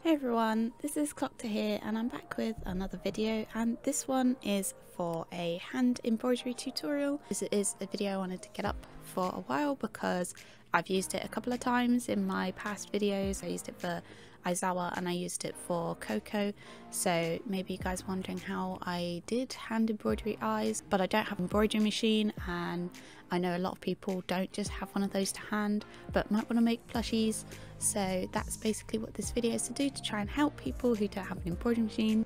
Hey everyone, this is Clockta here and I'm back with another video, and this one is for a hand embroidery tutorial. This is a video I wanted to get up for a while because I've used it a couple of times in my past videos. I used it for Aizawa and I used it for Coco, so maybe you guys are wondering how I did hand embroidery eyes, but I don't have an embroidery machine, and I know a lot of people don't just have one of those to hand but might want to make plushies. So that's basically what this video is to do, to try and help people who don't have an embroidery machine.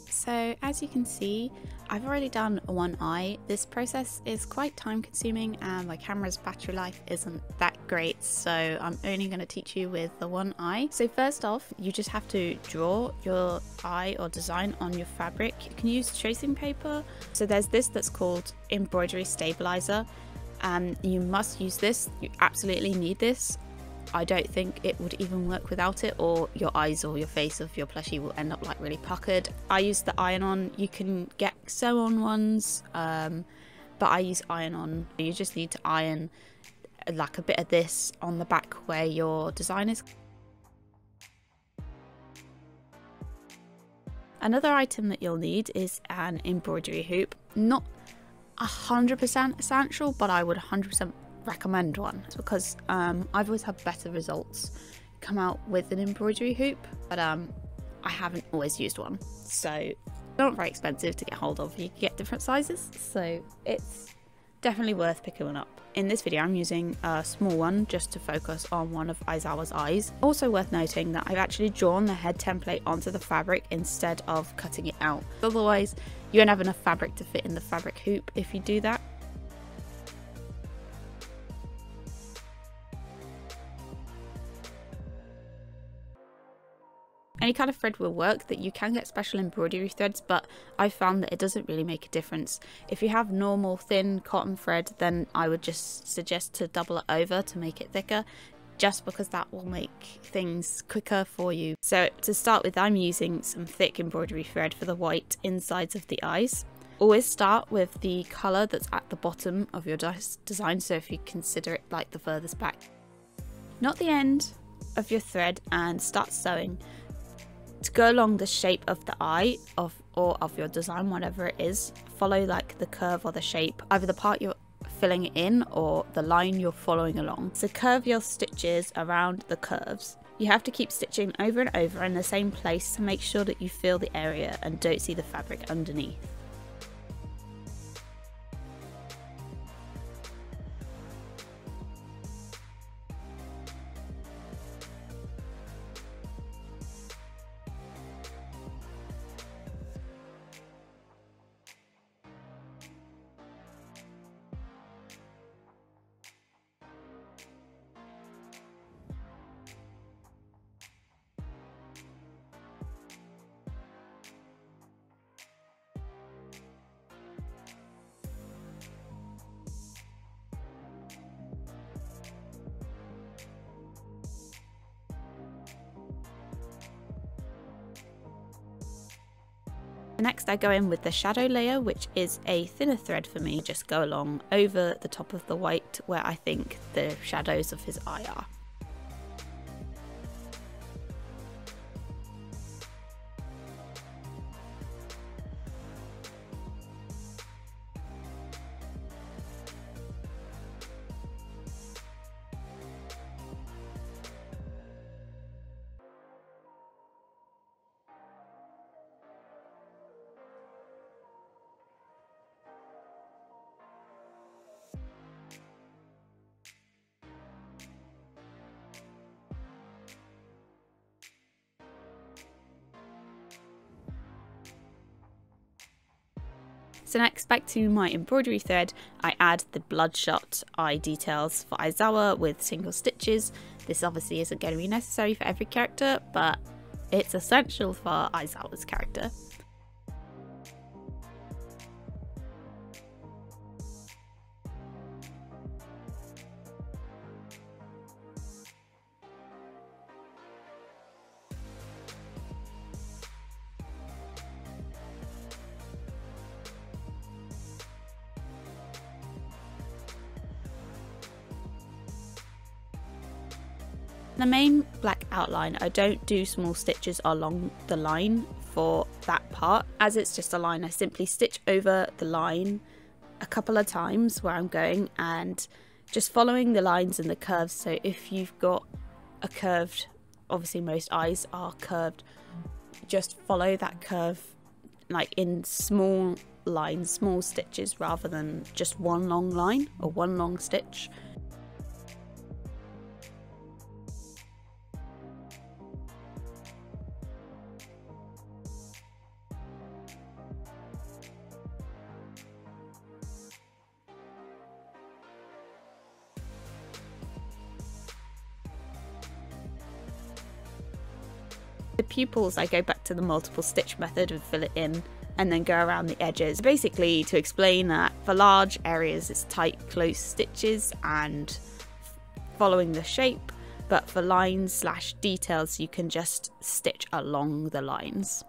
So as you can see, I've already done one eye. This process is quite time consuming and my camera's battery life isn't that great, so I'm only going to teach you with the one eye. So first off, you just have to draw your eye or design on your fabric. You can use tracing paper. So there's this that's called embroidery stabilizer, and you must use this. You absolutely need this. I don't think it would even work without it, or your eyes or your face of your plushie will end up like really puckered. I use the iron-on. You can get sew-on ones, but I use iron-on. You just need to iron like a bit of this on the back where your design is. Another item that you'll need is an embroidery hoop. Not 100% essential, but I would 100% recommend one. It's because I've always had better results come out with an embroidery hoop, but I haven't always used one, so they're not very expensive to get hold of. You can get different sizes, so it's definitely worth picking one up. In this video I'm using a small one just to focus on one of Aizawa's eyes. Also worth noting that I've actually drawn the head template onto the fabric instead of cutting it out. Otherwise you won't have enough fabric to fit in the fabric hoop if you do that. Any kind of thread will work. That you can get special embroidery threads, but I found that it doesn't really make a difference. If you have normal thin cotton thread, then I would just suggest to double it over to make it thicker, just because that will make things quicker for you. So to start with, I'm using some thick embroidery thread for the white insides of the eyes. Always start with the colour that's at the bottom of your design, so if you consider it like the furthest back, not the end of your thread, and start sewing to go along the shape of the eye of your design, whatever it is. Follow like the curve or the shape, either the part you're filling it in or the line you're following along. So curve your stitches around the curves. You have to keep stitching over and over in the same place to make sure that you feel the area and don't see the fabric underneath. Next I go in with the shadow layer, which is a thinner thread for me. Just go along over the top of the white where I think the shadows of his eye are. So next, back to my embroidery thread, I add the bloodshot eye details for Aizawa with single stitches. This obviously isn't going to be necessary for every character, but it's essential for Aizawa's character. The main black outline, I don't do small stitches along the line for that part, as it's just a line. I simply stitch over the line a couple of times where I'm going and just following the lines and the curves. So if you've got a curved, obviously most eyes are curved, just follow that curve like in small lines, small stitches, rather than just one long line or one long stitch. The pupils, I go back to the multiple stitch method and fill it in and then go around the edges. Basically to explain that for large areas it's tight close stitches and following the shape, but for lines / details you can just stitch along the lines.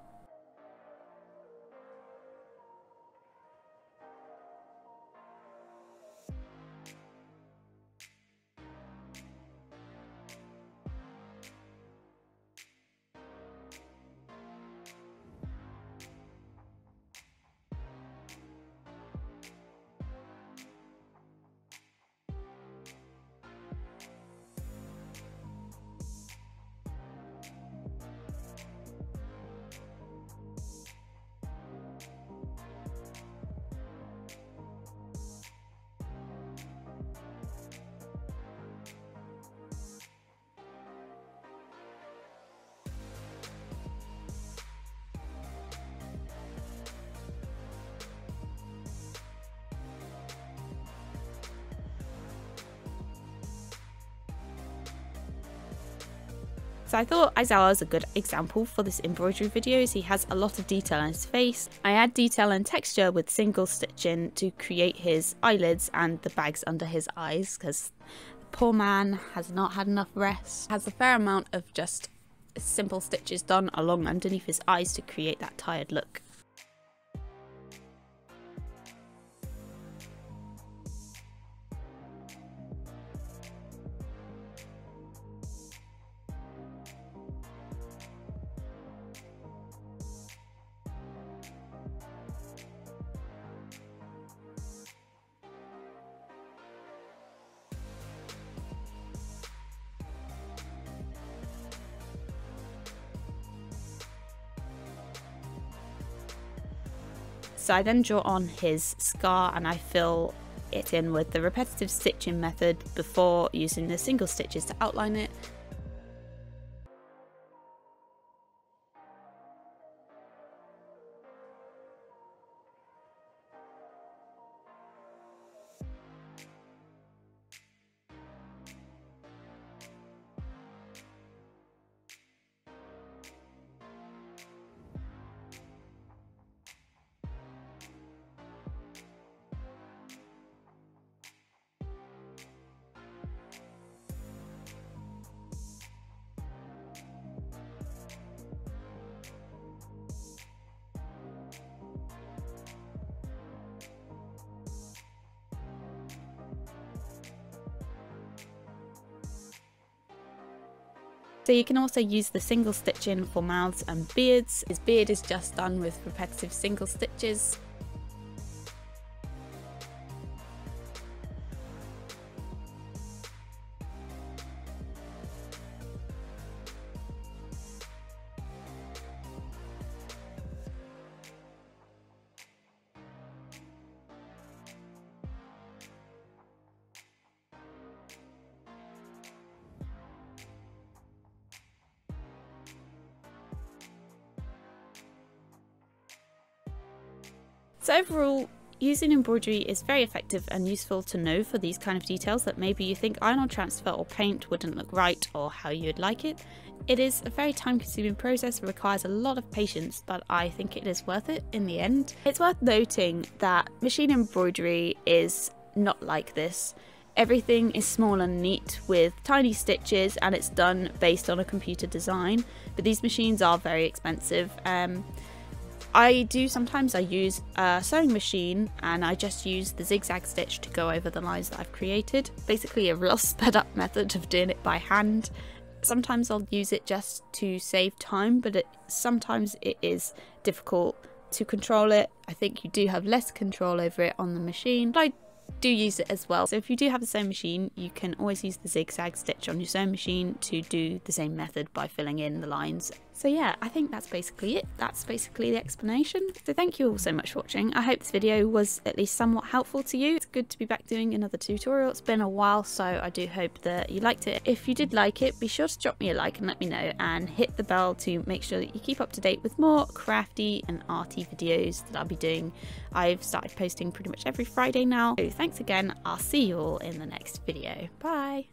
So I thought Aizawa was a good example for this embroidery video, as he has a lot of detail on his face. I add detail and texture with single stitching to create his eyelids and the bags under his eyes, because the poor man has not had enough rest. Has a fair amount of just simple stitches done along underneath his eyes to create that tired look. So I then draw on his scar and I fill it in with the repetitive stitching method before using the single stitches to outline it. So you can also use the single stitching for mouths and beards. His beard is just done with repetitive single stitches. So overall, using embroidery is very effective and useful to know for these kind of details that maybe you think iron on transfer or paint wouldn't look right or how you'd like it. It is a very time consuming process, requires a lot of patience, but I think it is worth it in the end. It's worth noting that machine embroidery is not like this. Everything is small and neat with tiny stitches and it's done based on a computer design, but these machines are very expensive. Sometimes I use a sewing machine and I just use the zigzag stitch to go over the lines that I've created. Basically a real sped up method of doing it by hand. Sometimes I'll use it just to save time, but sometimes it is difficult to control it. I think you do have less control over it on the machine, but I do use it as well. So if you do have the same machine, you can always use the zigzag stitch on your sewing machine to do the same method by filling in the lines. So yeah, I think that's basically it. That's basically the explanation. So thank you all so much for watching. I hope this video was at least somewhat helpful to you. It's good to be back doing another tutorial. It's been a while, so I do hope that you liked it. If you did like it, be sure to drop me a like and let me know, and hit the bell to make sure that you keep up to date with more crafty and arty videos that I'll be doing. I've started posting pretty much every Friday now. So thanks again. I'll see you all in the next video. Bye!